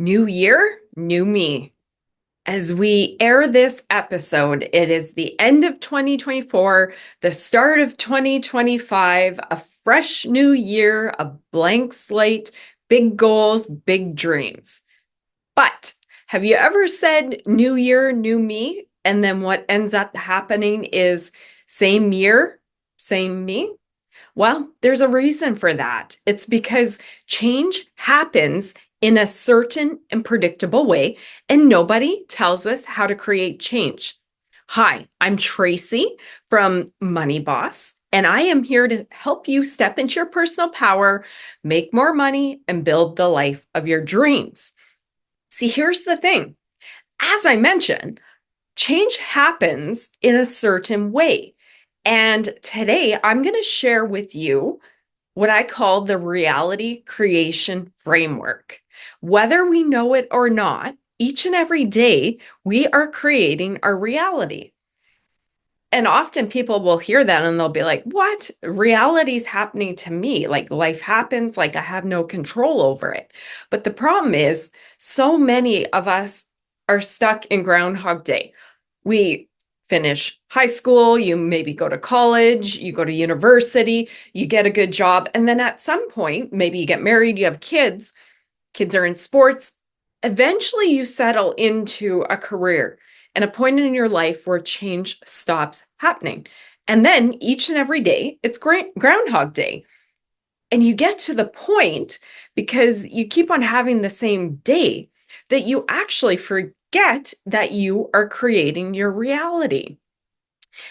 New year, new me. As we air this episode, it is the end of 2024, the start of 2025, a fresh new year, a blank slate, big goals, big dreams. But have you ever said new year, new me? And then what ends up happening is same year, same me? Well, there's a reason for that. It's because change happens in a certain and predictable way, and nobody tells us how to create change. Hi, I'm Tracy from Money Boss, and I am here to help you step into your personal power, make more money, and build the life of your dreams. See, here's the thing. As I mentioned, change happens in a certain way. And today I'm going to share with you what I call the reality creation framework. Whether we know it or not, each and every day we are creating our reality. And often people will hear that and they'll be like, what? Reality's happening to me. Like life happens, like I have no control over it. But the problem is, so many of us are stuck in Groundhog Day. We finish high school, you maybe go to college, you go to university, you get a good job. And then at some point, maybe you get married, you have kids, kids are in sports. Eventually, you settle into a career and a point in your life where change stops happening. And then each and every day, it's Groundhog Day. And you get to the point because you keep on having the same day that you actually forget that you are creating your reality.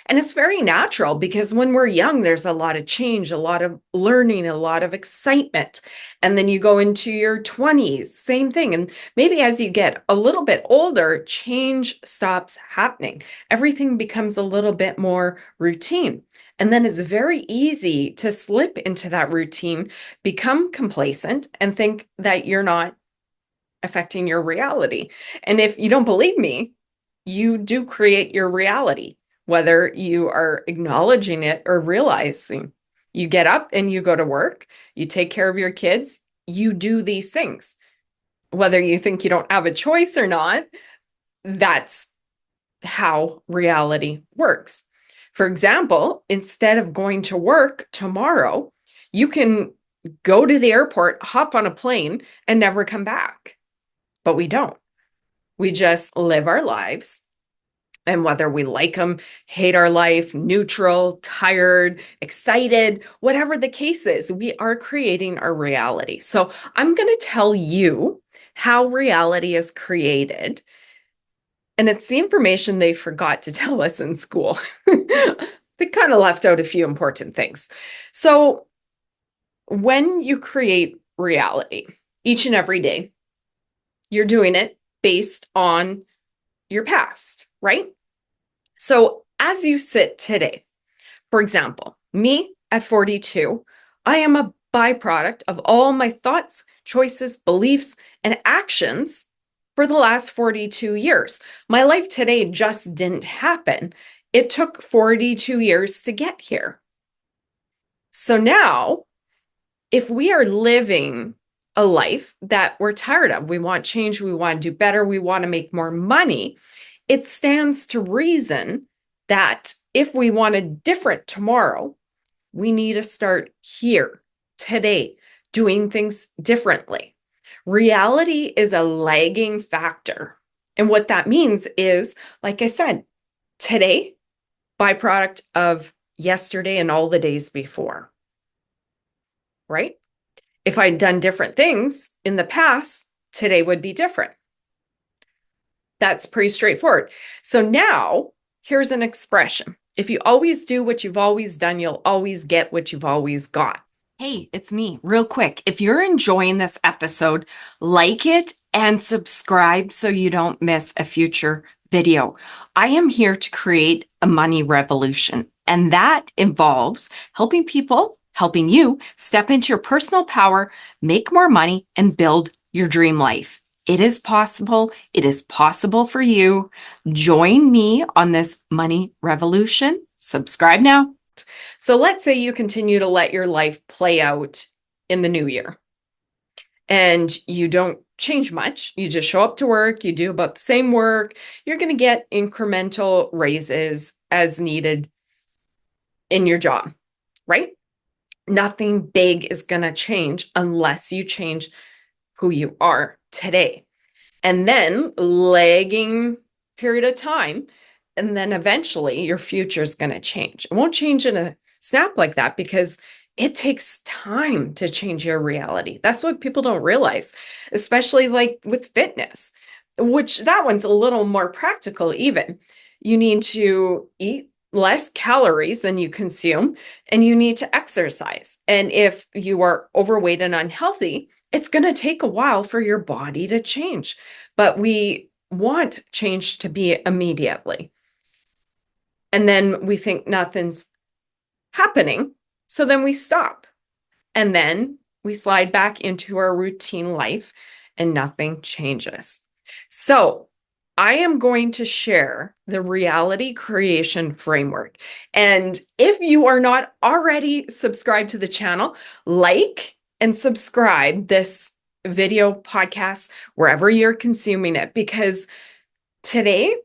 And it's very natural because when we're young, there's a lot of change, a lot of learning, a lot of excitement. And then you go into your 20s, same thing. And maybe as you get a little bit older, change stops happening. Everything becomes a little bit more routine. And then it's very easy to slip into that routine, become complacent, and think that you're not affecting your reality. And if you don't believe me, you do create your reality, whether you are acknowledging it or realizing. You get up and you go to work, you take care of your kids, you do these things. Whether you think you don't have a choice or not, that's how reality works. For example, instead of going to work tomorrow, you can go to the airport, hop on a plane, and never come back. But we don't. We just live our lives. And whether we like them, hate our life, neutral, tired, excited, whatever the case is, we are creating our reality. So I'm going to tell you how reality is created. And it's the information they forgot to tell us in school. They kind of left out a few important things. So when you create reality each and every day, you're doing it based on your past, right? So as you sit today, for example, me at 42, I am a byproduct of all my thoughts, choices, beliefs, and actions for the last 42 years. My life today just didn't happen. It took 42 years to get here. So now, if we are living a life that we're tired of, we want change, we want to do better, we want to make more money, it stands to reason that if we want a different tomorrow, we need to start here, today, doing things differently. Reality is a lagging factor. And what that means is, like I said, today, byproduct of yesterday and all the days before, right? If I'd done different things in the past, today would be different. That's pretty straightforward. So now here's an expression. If you always do what you've always done, you'll always get what you've always got. Hey, it's me. Real quick, if you're enjoying this episode, like it and subscribe so you don't miss a future video. I am here to create a money revolution, and that involves helping people, helping you step into your personal power, make more money, and build your dream life. It is possible. It is possible for you. Join me on this money revolution. Subscribe now. So let's say you continue to let your life play out in the new year and you don't change much. You just show up to work, you do about the same work, you're going to get incremental raises as needed in your job, right? Nothing big is going to change unless you change who you are today. And then lagging period of time, and then eventually your future is going to change. It won't change in a snap like that because it takes time to change your reality. That's what people don't realize, especially like with fitness, which that one's a little more practical even. You need to eat less calories than you consume, and you need to exercise. And if you are overweight and unhealthy, it's going to take a while for your body to change. But we want change to be immediately. And then we think nothing's happening. So then we stop. And then we slide back into our routine life and nothing changes. So I am going to share the reality creation framework. And if you are not already subscribed to the channel, like and subscribe this video podcast wherever you're consuming it, because today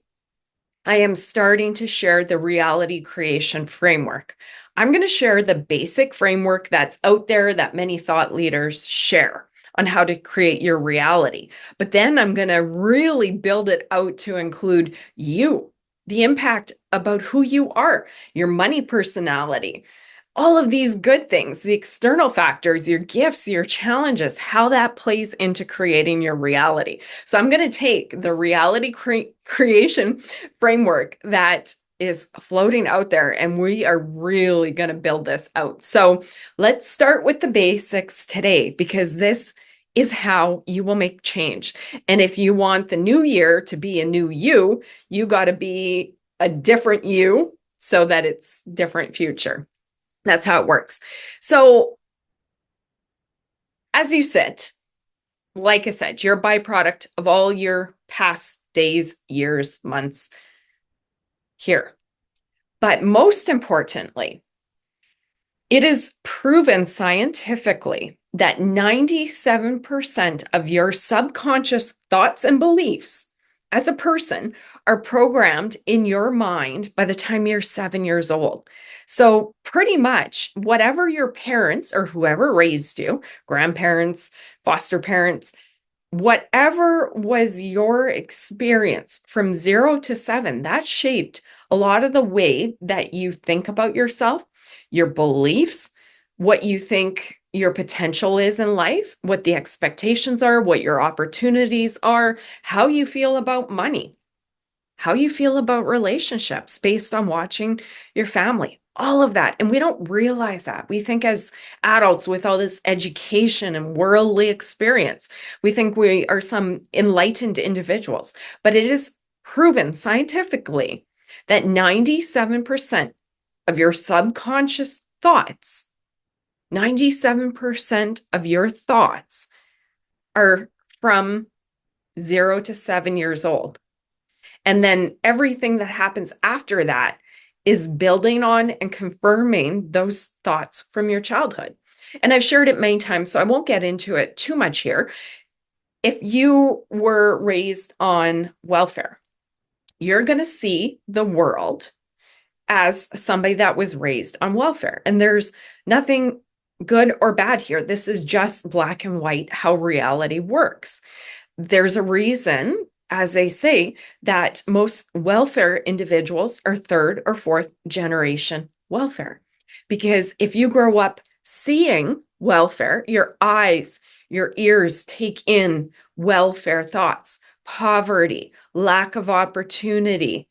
I am starting to share the reality creation framework. I'm going to share the basic framework that's out there that many thought leaders share on how to create your reality. But then I'm going to really build it out to include you, the impact about who you are, your money personality, all of these good things, the external factors, your gifts, your challenges, how that plays into creating your reality. So I'm going to take the reality creation framework that is floating out there, and we are really going to build this out. So let's start with the basics today, because this is how you will make change. And if you want the new year to be a new you, you got to be a different you so that it's different future. That's how it works. So as you sit, like I said, you're a byproduct of all your past days, years, months here. But most importantly, it is proven scientifically that 97% of your subconscious thoughts and beliefs as a person are programmed in your mind by the time you're 7 years old. So pretty much whatever your parents or whoever raised you, grandparents, foster parents, whatever was your experience from 0 to 7, that shaped a lot of the way that you think about yourself, your beliefs, what you think your potential is in life, what the expectations are, what your opportunities are, how you feel about money, how you feel about relationships based on watching your family, all of that. And we don't realize that. We think as adults with all this education and worldly experience, we think we are some enlightened individuals, but it is proven scientifically that 97% of your subconscious thoughts, 97% of your thoughts are from 0 to 7 years old. And then everything that happens after that is building on and confirming those thoughts from your childhood. And I've shared it many times, so I won't get into it too much here. If you were raised on welfare, you're going to see the world as somebody that was raised on welfare. And there's nothing good or bad here. This is just black and white how reality works. There's a reason, as they say, that most welfare individuals are third or fourth generation welfare. Because if you grow up seeing welfare, your eyes, your ears take in welfare thoughts, poverty, lack of opportunity,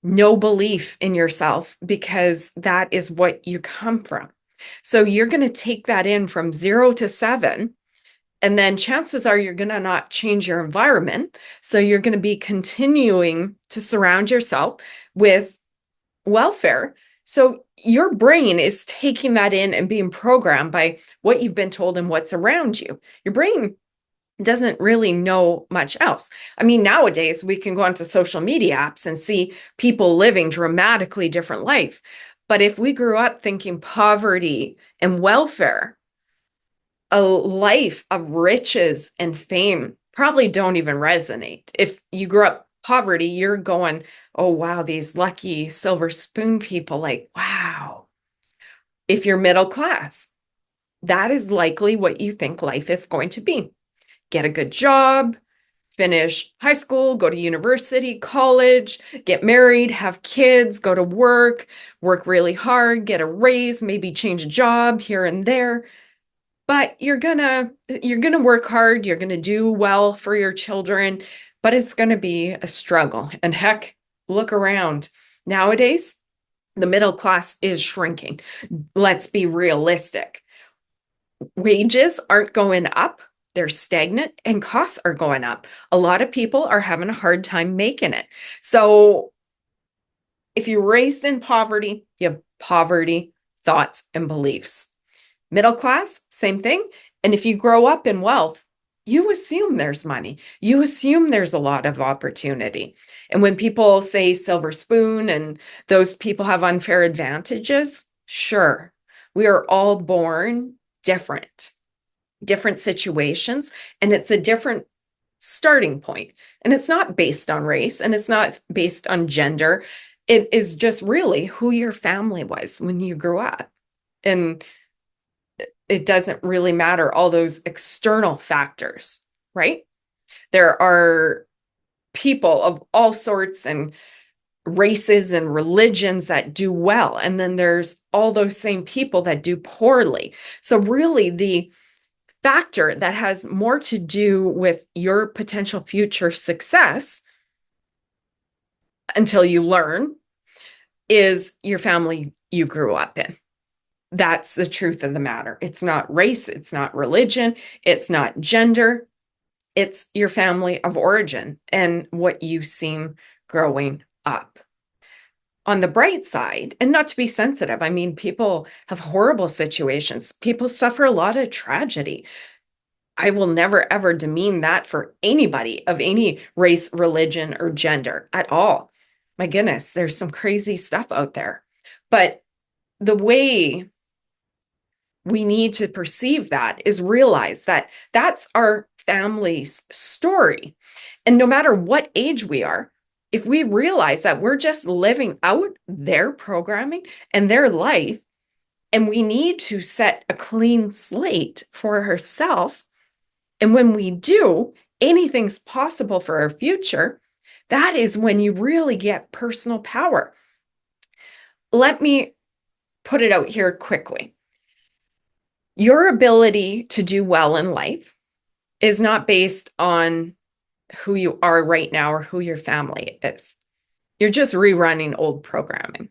no belief in yourself, because that is what you come from. So you're going to take that in from 0 to 7. And then chances are you're going to not change your environment. So you're going to be continuing to surround yourself with welfare. So your brain is taking that in and being programmed by what you've been told and what's around you. Your brain doesn't really know much else. I mean, nowadays we can go onto social media apps and see people living dramatically different life. But if we grew up thinking poverty and welfare, a life of riches and fame probably don't even resonate. If you grew up poverty, you're going, oh, wow, these lucky silver spoon people, like, wow. If you're middle class, that is likely what you think life is going to be. Get a good job, finish high school, go to university, college, get married, have kids, go to work really hard, get a raise, maybe change a job here and there. But you're gonna work hard, you're gonna do well for your children, but it's gonna be a struggle. And heck, look around. Nowadays, the middle class is shrinking. Let's be realistic. Wages aren't going up, they're stagnant, and costs are going up. A lot of people are having a hard time making it. So if you're raised in poverty, you have poverty thoughts and beliefs. Middle class, same thing. And if you grow up in wealth, you assume there's money. You assume there's a lot of opportunity. And when people say silver spoon and those people have unfair advantages, sure, we are all born different, different situations, and it's a different starting point. And it's not based on race and it's not based on gender. It is just really who your family was when you grew up. And it doesn't really matter all those external factors, right? There are people of all sorts and races and religions that do well. And then there's all those same people that do poorly. So really the factor that has more to do with your potential future success until you learn is your family you grew up in. That's the truth of the matter. It's not race, it's not religion, it's not gender, it's your family of origin and what you seen growing up. On the bright side, and not to be sensitive, I mean, people have horrible situations, people suffer a lot of tragedy. I will never ever demean that for anybody of any race, religion, or gender at all. My goodness, there's some crazy stuff out there. But the way we need to perceive that is realize that that's our family's story. And no matter what age we are, if we realize that we're just living out their programming and their life, and we need to set a clean slate for ourselves, and when we do, anything's possible for our future, that is when you really get personal power. Let me put it out here quickly. Your ability to do well in life is not based on who you are right now or who your family is. You're just rerunning old programming.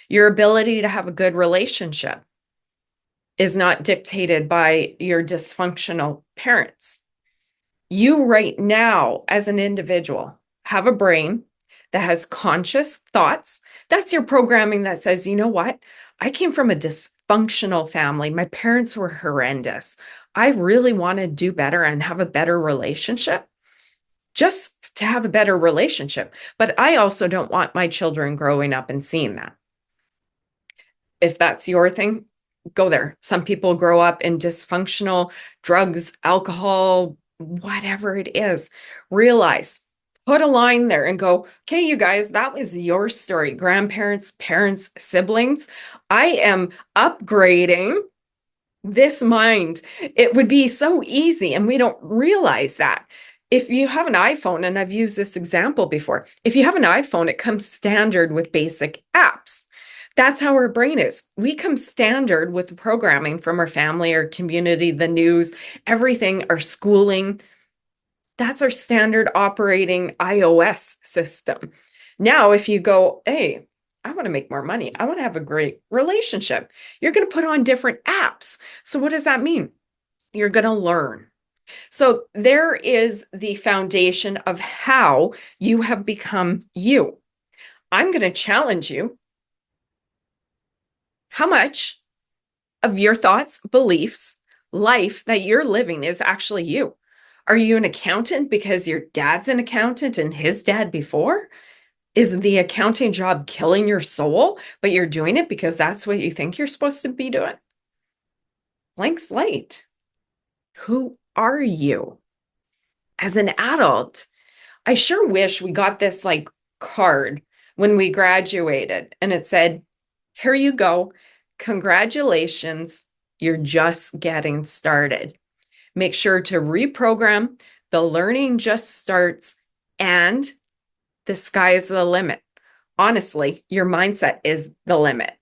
Your ability to have a good relationship is not dictated by your dysfunctional parents. You right now, as an individual, have a brain that has conscious thoughts. That's your programming that says, you know what? I came from a dysfunctional family. My parents were horrendous. I really want to do better and have a better relationship, just to have a better relationship. But I also don't want my children growing up and seeing that. If that's your thing, go there. Some people grow up in dysfunctional drugs, alcohol, whatever it is. Realize, put a line there and go, okay, you guys, that was your story. Grandparents, parents, siblings. I am upgrading this mind. It would be so easy, and we don't realize that. If you have an iPhone, and I've used this example before, if you have an iPhone, it comes standard with basic apps. That's how our brain is. We come standard with the programming from our family, our community, the news, everything, our schooling. That's our standard operating iOS system. Now, if you go, hey, I want to make more money, I want to have a great relationship, you're going to put on different apps. So what does that mean? You're going to learn. So there is the foundation of how you have become you. I'm going to challenge you. How much of your thoughts, beliefs, life that you're living is actually you? Are you an accountant because your dad's an accountant and his dad before? Is the accounting job killing your soul, but you're doing it because that's what you think you're supposed to be doing? Blank slate. Who are you? as an adult, I sure wish we got this like card when we graduated and it said, here you go. Congratulations. You're just getting started. Make sure to reprogram. The learning just starts and the sky is the limit. Honestly, your mindset is the limit.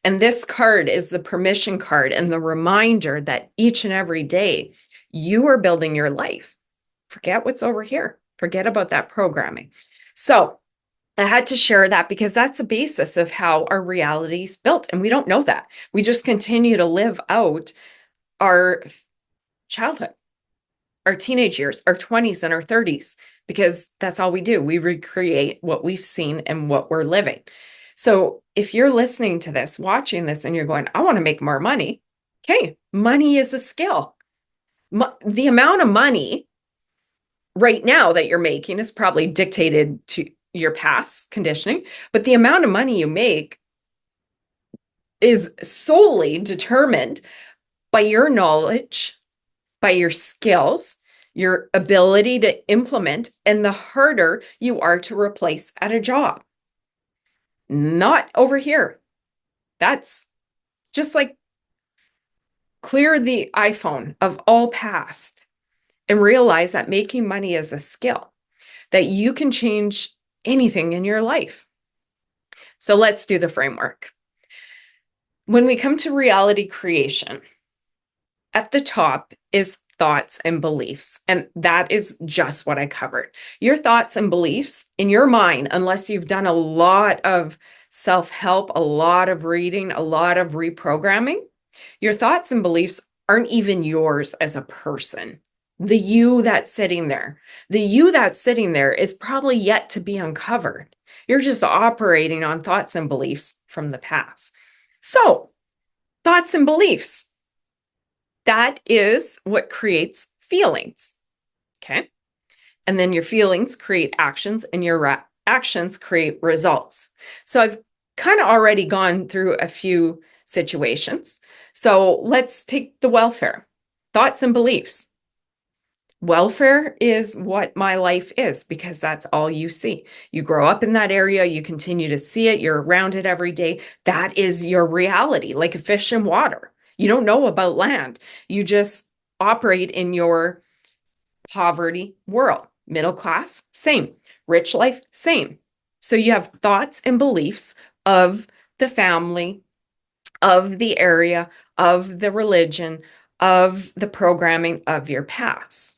And this card is the permission card and the reminder that each and every day you are building your life. Forget what's over here. Forget about that programming. So I had to share that because that's the basis of how our reality is built. And we don't know that. We just continue to live out our childhood, our teenage years, our 20s and our 30s, because that's all we do. We recreate what we've seen and what we're living. So if you're listening to this, watching this, and you're going, I want to make more money. Okay, money is a skill. The amount of money right now that you're making is probably dictated to your past conditioning, but the amount of money you make is solely determined by your knowledge, by your skills, your ability to implement, and the harder you are to replace at a job. Not over here. That's just like clear the iPhone of all past and realize that making money is a skill, that you can change anything in your life. So let's do the framework. When we come to reality creation, at the top is thoughts and beliefs. And that is just what I covered. Your thoughts and beliefs in your mind, unless you've done a lot of self-help, a lot of reading, a lot of reprogramming, your thoughts and beliefs aren't even yours as a person. The you that's sitting there is probably yet to be uncovered. You're just operating on thoughts and beliefs from the past. So, thoughts and beliefs, that is what creates feelings. Okay. And then your feelings create actions and your actions create results. So I've kind of already gone through a few situations. So let's take the welfare, thoughts and beliefs. Welfare is what my life is because that's all you see. You grow up in that area, you continue to see it, you're around it every day. That is your reality, like a fish in water. You don't know about land. You just operate in your poverty world. Middle class, same. Rich life, same. So you have thoughts and beliefs of the family, of the area, of the religion, of the programming of your past.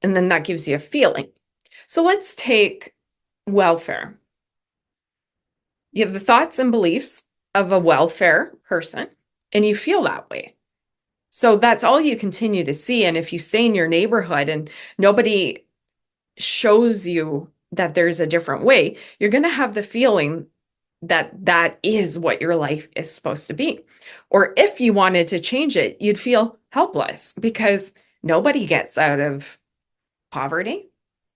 And then that gives you a feeling. So let's take welfare. You have the thoughts and beliefs of a welfare person, and you feel that way. So that's all you continue to see. And if you stay in your neighborhood and nobody shows you that there's a different way, you're going to have the feeling that that is what your life is supposed to be. Or if you wanted to change it, you'd feel helpless because nobody gets out of poverty.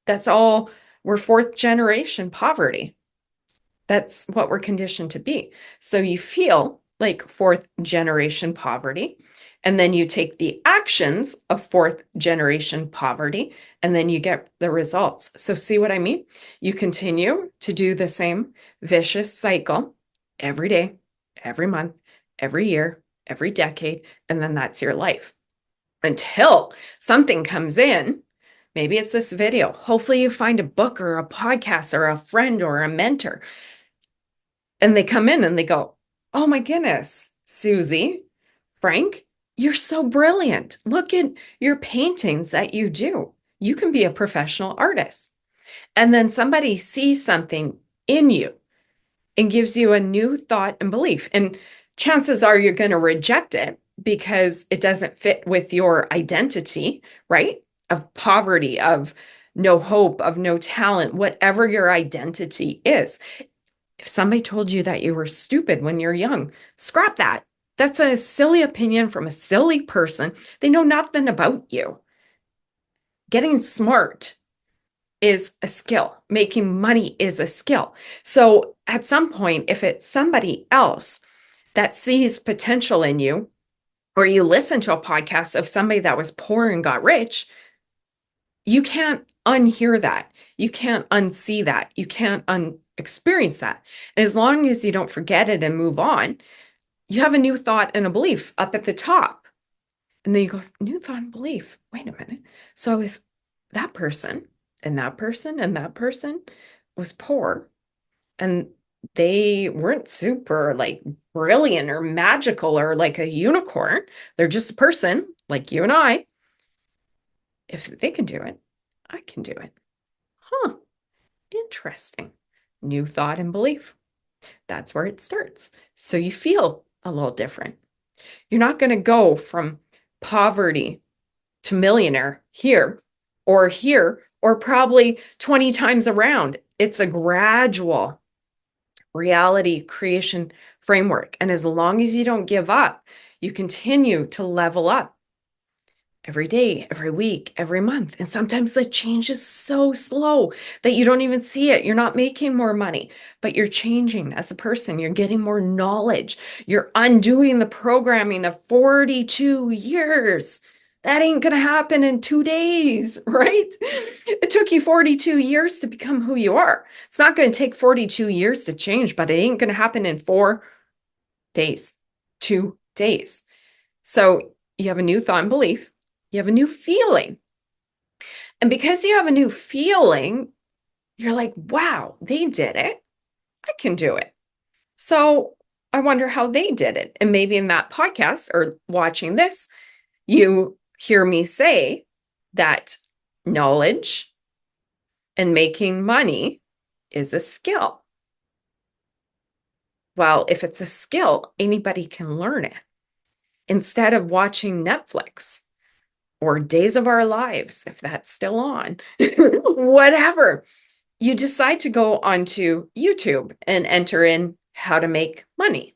That's all. We're fourth generation poverty. That's what we're conditioned to be. So you feel like fourth generation poverty, and then you take the actions of fourth generation poverty, and then you get the results. So see what I mean? You continue to do the same vicious cycle every day, every month, every year, every decade, and then that's your life until something comes in. Maybe it's this video. Hopefully you find a book or a podcast or a friend or a mentor. And they come in and they go, oh my goodness, Susie, Frank, you're so brilliant. Look at your paintings that you do. You can be a professional artist. And then somebody sees something in you and gives you a new thought and belief. And chances are you're going to reject it because it doesn't fit with your identity, right? Of poverty, of no hope, of no talent, whatever your identity is. If somebody told you that you were stupid when you're young, scrap that. That's a silly opinion from a silly person. They know nothing about you. Getting smart is a skill. Making money is a skill. So at some point, if it's somebody else that sees potential in you, or you listen to a podcast of somebody that was poor and got rich, You can't unhear that. You can't unsee that. You can't experience that. And as long as you don't forget it and move on, you have a new thought and a belief up at the top. And then you go, new thought and belief. Wait a minute. So if that person and that person and that person was poor and they weren't super like brilliant or magical or like a unicorn, they're just a person like you and I. If they can do it, I can do it. Huh, interesting. New thought and belief. That's where it starts. So you feel a little different. You're not going to go from poverty to millionaire here, or probably 20 times around. It's a gradual reality creation framework. And as long as you don't give up, you continue to level up every day, every week, every month. And sometimes the change is so slow that you don't even see it. You're not making more money, but you're changing as a person. You're getting more knowledge. You're undoing the programming of 42 years. That ain't going to happen in 2 days, right? It took you 42 years to become who you are. It's not going to take 42 years to change, but it ain't going to happen in 4 days, 2 days. So you have a new thought and belief. You have a new feeling. And because you have a new feeling, you're like, wow, they did it. I can do it. So I wonder how they did it. And maybe in that podcast or watching this, you hear me say that knowledge and making money is a skill. Well, if it's a skill, anybody can learn it. Instead of watching Netflix or Days of Our Lives, if that's still on, whatever, you decide to go onto YouTube and enter in how to make money.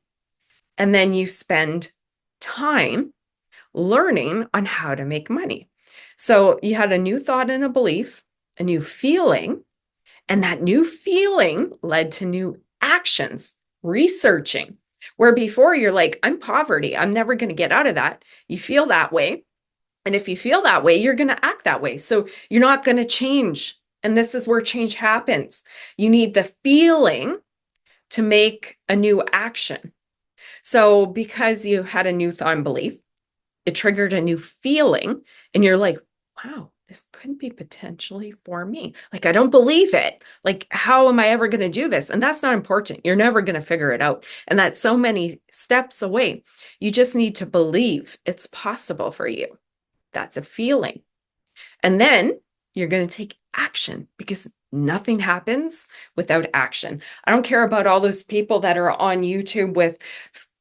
And then you spend time learning on how to make money. So you had a new thought and a belief, a new feeling, and that new feeling led to new actions, researching, where before you're like, I'm poverty. I'm never going to get out of that. You feel that way. And if you feel that way, you're going to act that way. So you're not going to change. And this is where change happens. You need the feeling to make a new action. So because you had a new thought and belief, it triggered a new feeling. And you're like, wow, this could be potentially for me. Like, I don't believe it. Like, how am I ever going to do this? And that's not important. You're never going to figure it out. And that's so many steps away. You just need to believe it's possible for you. That's a feeling. And then you're going to take action because nothing happens without action. I don't care about all those people that are on YouTube with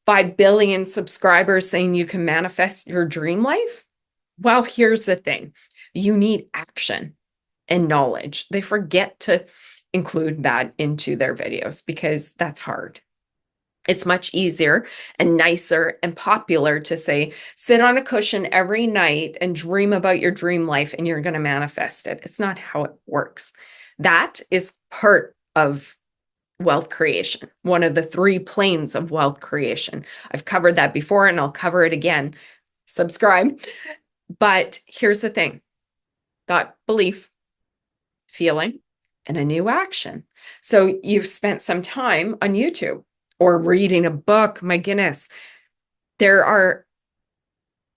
5 billion subscribers saying you can manifest your dream life. Well, here's the thing. You need action and knowledge. They forget to include that into their videos because that's hard. It's much easier and nicer and popular to say, sit on a cushion every night and dream about your dream life and you're going to manifest it. It's not how it works. That is part of wealth creation, one of the 3 planes of wealth creation. I've covered that before and I'll cover it again. Subscribe. But here's the thing. Thought, belief, feeling, and a new action. So you've spent some time on YouTube or reading a book. My goodness, there are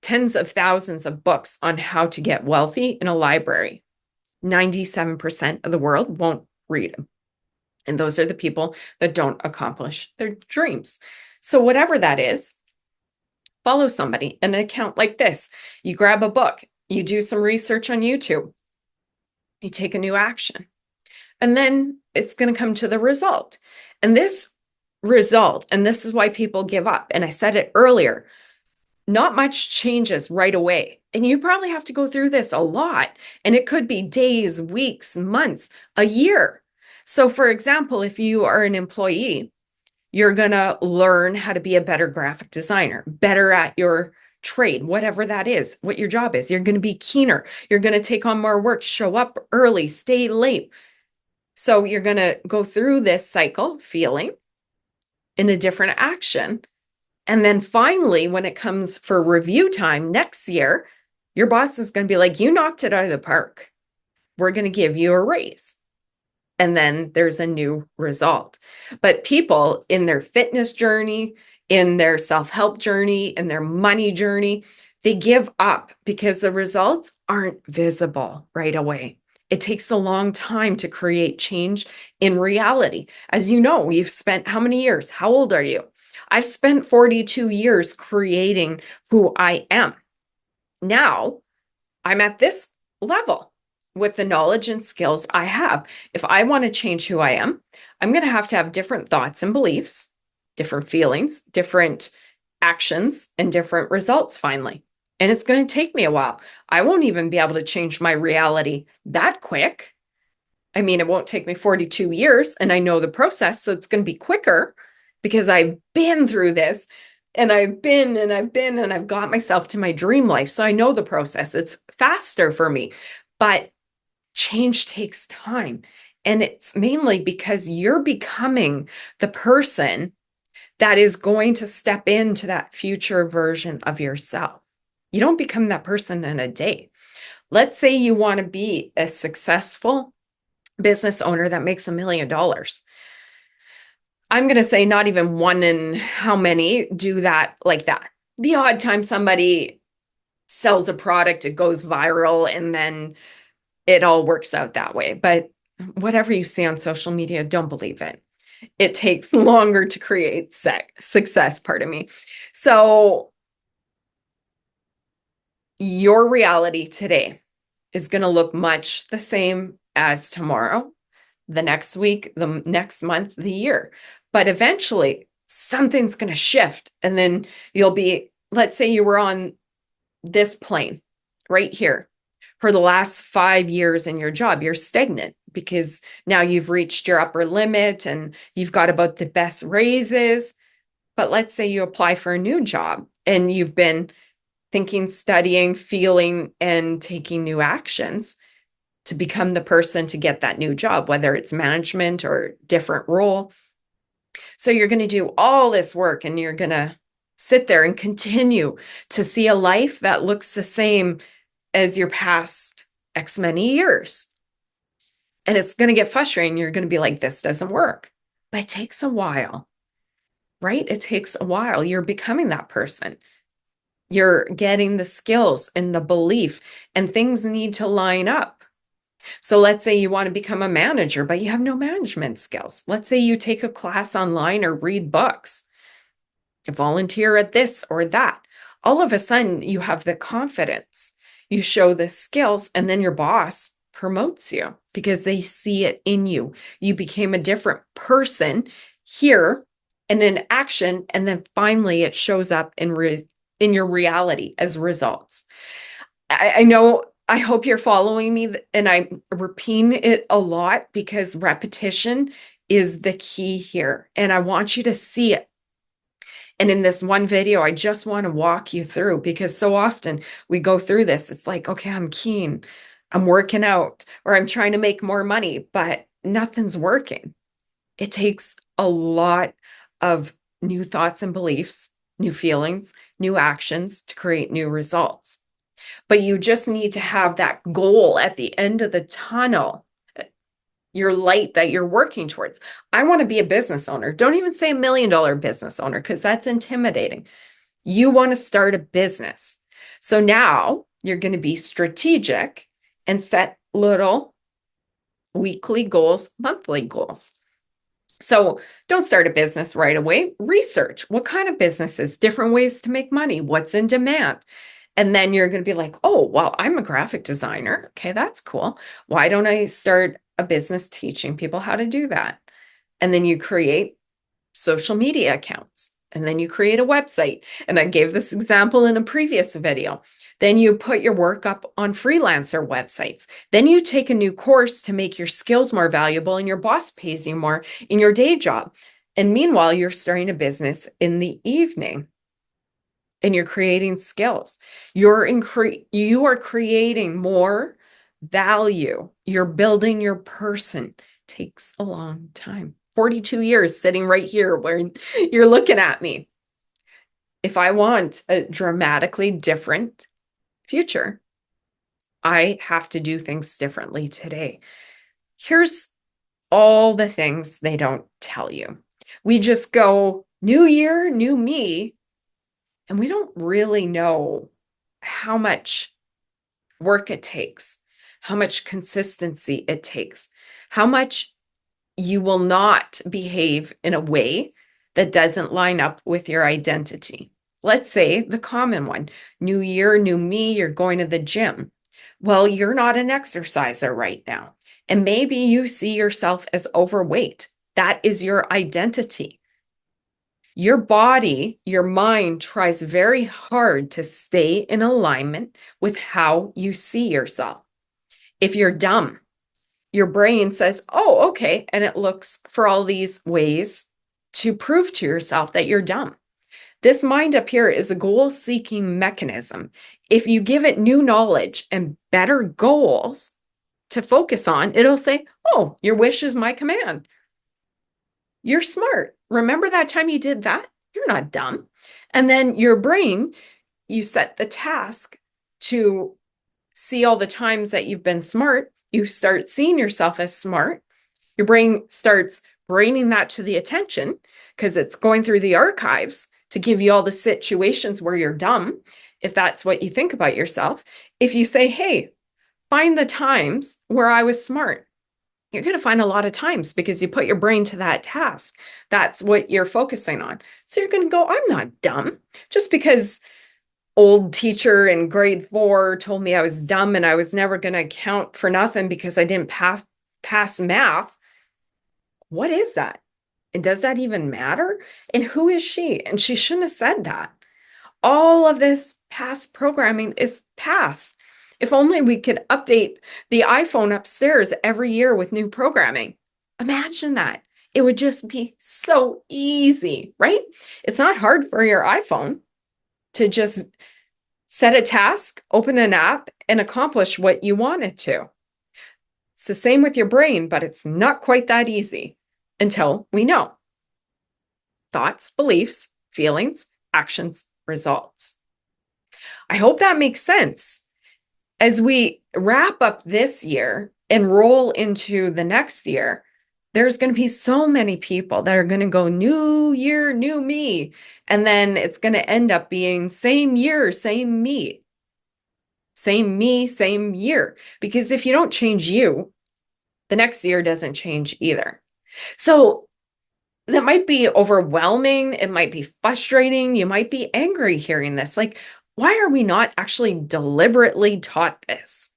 tens of thousands of books on how to get wealthy in a library. 97% of the world won't read them. And those are the people that don't accomplish their dreams. So whatever that is, follow somebody in an account like this. You grab a book, you do some research on YouTube, you take a new action, and then it's going to come to the result. And this result, and this is why people give up. And I said it earlier, not much changes right away. And you probably have to go through this a lot. And it could be days, weeks, months, a year. So for example, if you are an employee, you're going to learn how to be a better graphic designer, better at your trade, whatever that is, what your job is. You're going to be keener. You're going to take on more work, show up early, stay late. So you're going to go through this cycle, feeling, in a different action. And then finally, when it comes for review time next year, your boss is going to be like, you knocked it out of the park. we're going to give you a raise. And then there's a new result. But people in their fitness journey, in their self-help journey, in their money journey, they give up because the results aren't visible right away. It takes a long time to create change in reality. As you know, you've spent how many years? How old are you? I've spent 42 years creating who I am. Now I'm at this level with the knowledge and skills I have. If I want to change who I am, I'm going to have different thoughts and beliefs, different feelings, different actions, and different results finally. And it's going to take me a while. I won't even be able to change my reality that quick. I mean, it won't take me 42 years and I know the process. So it's going to be quicker because I've been through this and I've been and I've been and I've got myself to my dream life. So I know the process. It's faster for me, but change takes time. And it's mainly because you're becoming the person that is going to step into that future version of yourself. You don't become that person in a day. Let's say you want to be a successful business owner that makes $1 million. I'm going to say not even one in how many do that like that. The odd time somebody sells a product, it goes viral, and then it all works out that way. But whatever you see on social media, don't believe it. It takes longer to create success, pardon me. So your reality today is going to look much the same as tomorrow, the next week, the next month, the year. But eventually something's going to shift. And then you'll be, let's say you were on this plane right here for the last 5 years in your job. You're stagnant because now you've reached your upper limit and you've got about the best raises. But let's say you apply for a new job and you've been thinking, studying, feeling, and taking new actions to become the person to get that new job, whether it's management or different role. So you're going to do all this work and you're going to sit there and continue to see a life that looks the same as your past X many years. And it's going to get frustrating. You're going to be like, this doesn't work. But it takes a while, right? It takes a while. You're becoming that person. You're getting the skills and the belief, and things need to line up. So let's say you want to become a manager, but you have no management skills. Let's say you take a class online or read books, volunteer at this or that. All of a sudden, you have the confidence. You show the skills, and then your boss promotes you because they see it in you. You became a different person here and in action, and then finally it shows up in your reality as results. I know, I hope you're following me, and I'm repeating it a lot because repetition is the key here. And I want you to see it. And in this one video, I just want to walk you through because so often we go through this. It's like, okay, I'm keen, I'm working out, or I'm trying to make more money, but nothing's working. It takes a lot of new thoughts and beliefs, new feelings, new actions to create new results. But you just need to have that goal at the end of the tunnel, your light that you're working towards. I want to be a business owner. Don't even say $1 million business owner because that's intimidating. You want to start a business. So now you're going to be strategic and set little weekly goals, monthly goals. So don't start a business right away. Research what kind of businesses, different ways to make money, what's in demand. And then you're going to be like, oh, well, I'm a graphic designer. Okay, that's cool. Why don't I start a business teaching people how to do that? And then you create social media accounts. And then you create a website. And I gave this example in a previous video. Then you put your work up on freelancer websites. Then you take a new course to make your skills more valuable and your boss pays you more in your day job. And meanwhile, you're starting a business in the evening and you're creating skills. You are creating more value. You're building your person. It takes a long time. 42 years sitting right here where you're looking at me. If I want a dramatically different future, I have to do things differently today. Here's all the things they don't tell you. We just go, new year, new me, and we don't really know how much work it takes, how much consistency it takes, how much you will not behave in a way that doesn't line up with your identity. Let's say the common one, new year, new me, you're going to the gym. Well, you're not an exerciser right now. And maybe you see yourself as overweight. That is your identity. Your body, your mind tries very hard to stay in alignment with how you see yourself. If you're dumb, your brain says, oh, okay. And it looks for all these ways to prove to yourself that you're dumb. This mind up here is a goal-seeking mechanism. If you give it new knowledge and better goals to focus on, it'll say, oh, your wish is my command. You're smart. Remember that time you did that? You're not dumb. And then your brain, you set the task to see all the times that you've been smart. You start seeing yourself as smart. Your brain starts bringing that to the attention because it's going through the archives to give you all the situations where you're dumb, if that's what you think about yourself. If you say, hey, find the times where I was smart, you're going to find a lot of times because you put your brain to that task. That's what you're focusing on. So you're going to go, I'm not dumb. Just because old teacher in grade 4 told me I was dumb and I was never going to count for nothing because I didn't pass math. What is that? And does that even matter? And who is she? And she shouldn't have said that. All of this past programming is past. If only we could update the iPhone upstairs every year with new programming. Imagine that. It would just be so easy, right? It's not hard for your iPhone to just set a task, open an app, and accomplish what you want it to. It's the same with your brain, but it's not quite that easy until we know. Thoughts, beliefs, feelings, actions, results. I hope that makes sense. As we wrap up this year and roll into the next year, there's going to be so many people that are going to go new year, new me. And then it's going to end up being same year, same me. Same me, same year. Because if you don't change you, the next year doesn't change either. So that might be overwhelming. It might be frustrating. You might be angry hearing this. Like, why are we not actually deliberately taught this?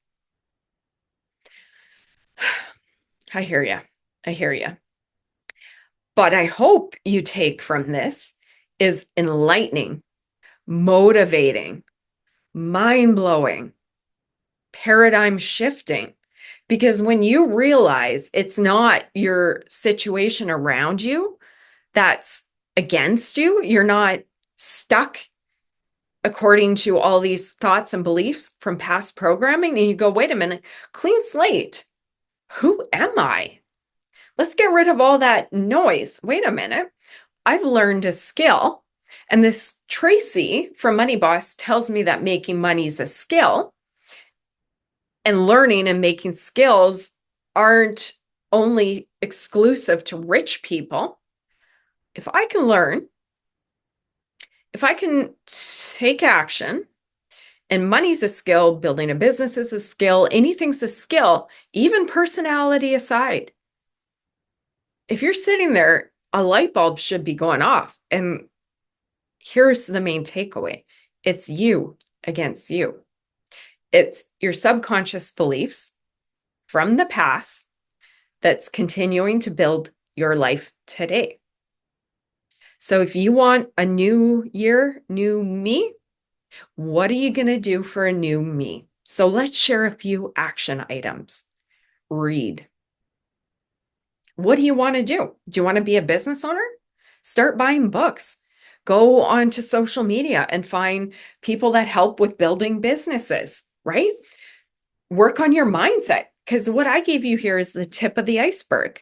I hear you. I hear you. But I hope you take from this is enlightening, motivating, mind-blowing, paradigm shifting. Because when you realize it's not your situation around you that's against you, you're not stuck according to all these thoughts and beliefs from past programming, and you go, wait a minute, clean slate. Who am I? Let's get rid of all that noise. Wait a minute. I've learned a skill. And this Tracy from Money Boss tells me that making money is a skill. And learning and making skills aren't only exclusive to rich people. If I can learn, if I can take action, and money's a skill, building a business is a skill, anything's a skill, even personality aside. If you're sitting there, a light bulb should be going off. And here's the main takeaway. It's you against you. It's your subconscious beliefs from the past that's continuing to build your life today. So if you want a new year, new me, what are you going to do for a new me? So let's share a few action items. Read. What do you want to do? Do you want to be a business owner? Start buying books. Go onto social media and find people that help with building businesses, right? Work on your mindset, because what I gave you here is the tip of the iceberg.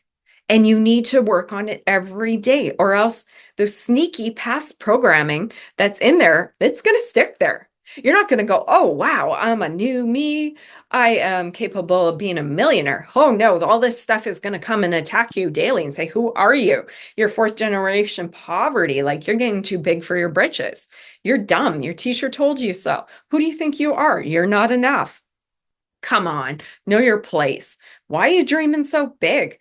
And you need to work on it every day, or else the sneaky past programming that's in there, it's going to stick there. You're not going to go, oh, wow, I'm a new me. I am capable of being a millionaire. Oh, no, all this stuff is going to come and attack you daily and say, who are you? You're fourth generation poverty. Like you're getting too big for your britches. You're dumb. Your teacher told you so. Who do you think you are? You're not enough. Come on, know your place. Why are you dreaming so big?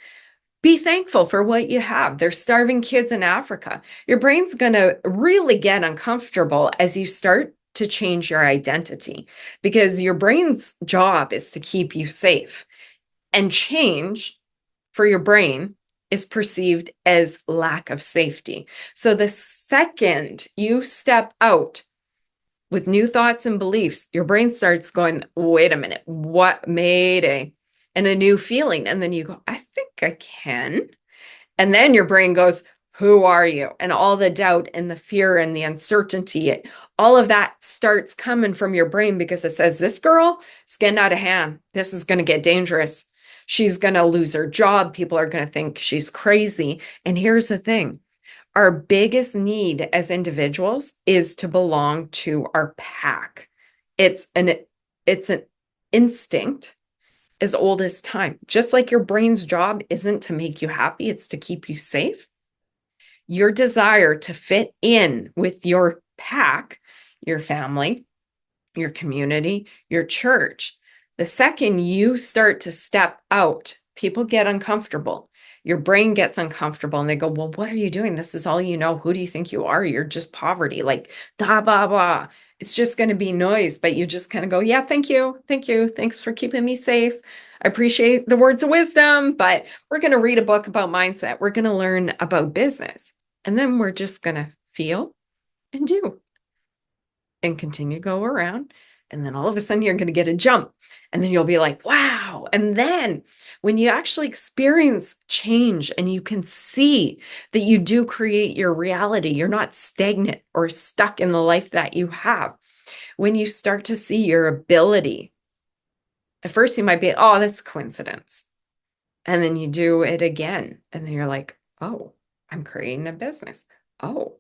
Be thankful for what you have. There's starving kids in Africa. Your brain's going to really get uncomfortable as you start to change your identity because your brain's job is to keep you safe. And change for your brain is perceived as lack of safety. So the second you step out with new thoughts and beliefs, your brain starts going, wait a minute, what mayday? And a new feeling. And then you go, I think I can. And then your brain goes, who are you? And all the doubt and the fear and the uncertainty, all of that starts coming from your brain because it says, this girl is getting out of hand. This is going to get dangerous. She's going to lose her job. People are going to think she's crazy. And here's the thing. Our biggest need as individuals is to belong to our pack. It's an instinct as old as time. Just like your brain's job isn't to make you happy, it's to keep you safe. Your desire to fit in with your pack, your family, your community, your church. The second you start to step out, people get uncomfortable. Your brain gets uncomfortable and they go, well, what are you doing? This is all you know. Who do you think you are? You're just poverty. Like, da, blah, blah. It's just going to be noise, but you just kind of go, yeah, thank you. Thank you. Thanks for keeping me safe. I appreciate the words of wisdom, but we're going to read a book about mindset. We're going to learn about business. And then we're just going to feel and do and continue to go around. And then all of a sudden you're going to get a jump and then you'll be like, wow. And then when you actually experience change and you can see that you do create your reality, you're not stagnant or stuck in the life that you have. When you start to see your ability, at first you might be, oh, that's coincidence. And then you do it again. And then you're like, oh, I'm creating a business. Oh,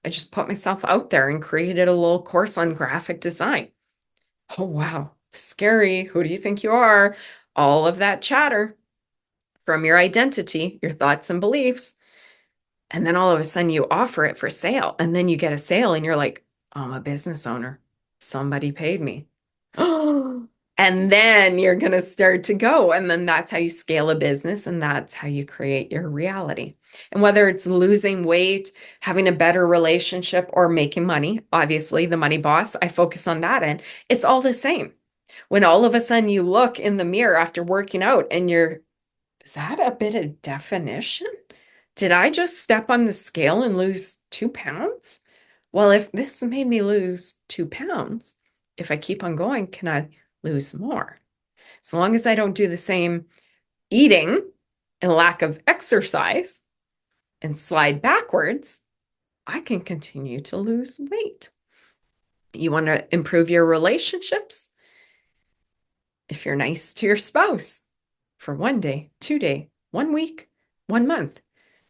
I just put myself out there and created a little course on graphic design. Oh, wow. Scary. Who do you think you are? All of that chatter from your identity, your thoughts and beliefs. And then all of a sudden you offer it for sale. And then you get a sale and you're like, I'm a business owner. Somebody paid me. And then you're going to start to go. And then that's how you scale a business. And that's how you create your reality. And whether it's losing weight, having a better relationship, or making money, obviously the money boss, I focus on that end. It's all the same. When all of a sudden you look in the mirror after working out and is that a bit of definition? Did I just step on the scale and lose 2 pounds? Well, if this made me lose 2 pounds, if I keep on going, can I lose more? As long as I don't do the same eating and lack of exercise and slide backwards, I can continue to lose weight. You want to improve your relationships? If you're nice to your spouse for 1 day, 2 day, 1 week, 1 month,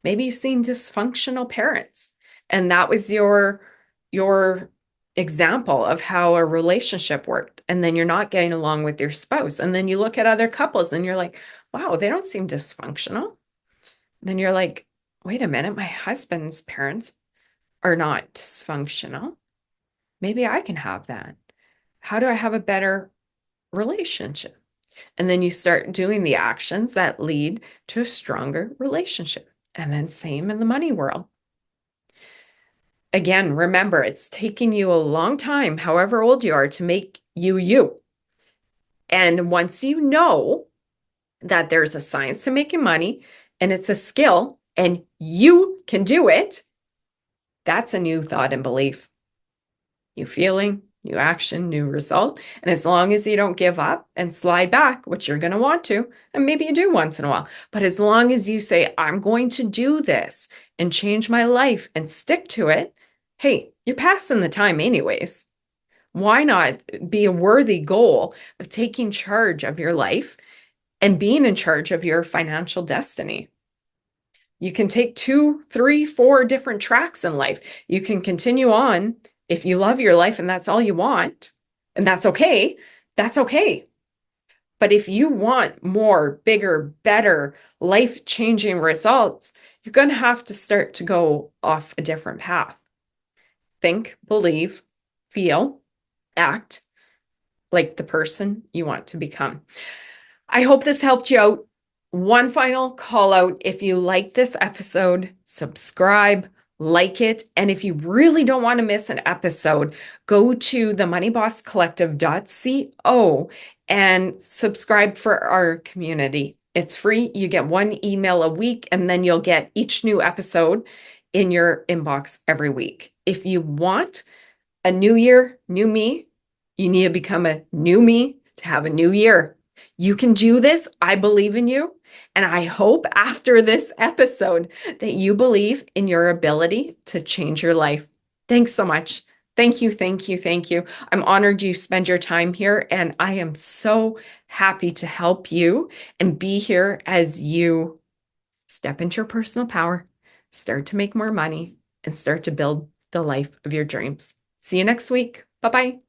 maybe you've seen dysfunctional parents and that was your example of how a relationship worked. And then you're not getting along with your spouse. And then you look at other couples and you're like, wow, they don't seem dysfunctional. Then you're like, wait a minute, my husband's parents are not dysfunctional. Maybe I can have that. How do I have a better relationship? And then you start doing the actions that lead to a stronger relationship. And then same in the money world. Again, remember, it's taking you a long time, however old you are, to make you you. And once you know that there's a science to making money and it's a skill and you can do it, that's a new thought and belief. New feeling, new action, new result. And as long as you don't give up and slide back, which you're going to want to, and maybe you do once in a while, but as long as you say, I'm going to do this and change my life and stick to it, hey, you're passing the time anyways. Why not be a worthy goal of taking charge of your life and being in charge of your financial destiny? You can take 2, 3, 4 different tracks in life. You can continue on If you love your life and that's all you want, and that's okay. But if you want more, bigger, better, life-changing results, you're going to have to start to go off a different path. Think, believe, feel, act like the person you want to become. I hope this helped you out. One final call out. If you like this episode, subscribe, like it. And if you really don't want to miss an episode, go to the moneybosscollective.co and subscribe for our community. It's free. You get one email a week, and then you'll get each new episode in your inbox every week. If you want a new year, new me, you need to become a new me to have a new year. You can do this. I believe in you. And I hope after this episode that you believe in your ability to change your life. Thanks so much. Thank you, thank you, thank you. I'm honored you spend your time here, and I am so happy to help you and be here as you step into your personal power, start to make more money, and start to build the life of your dreams. See you next week. Bye-bye.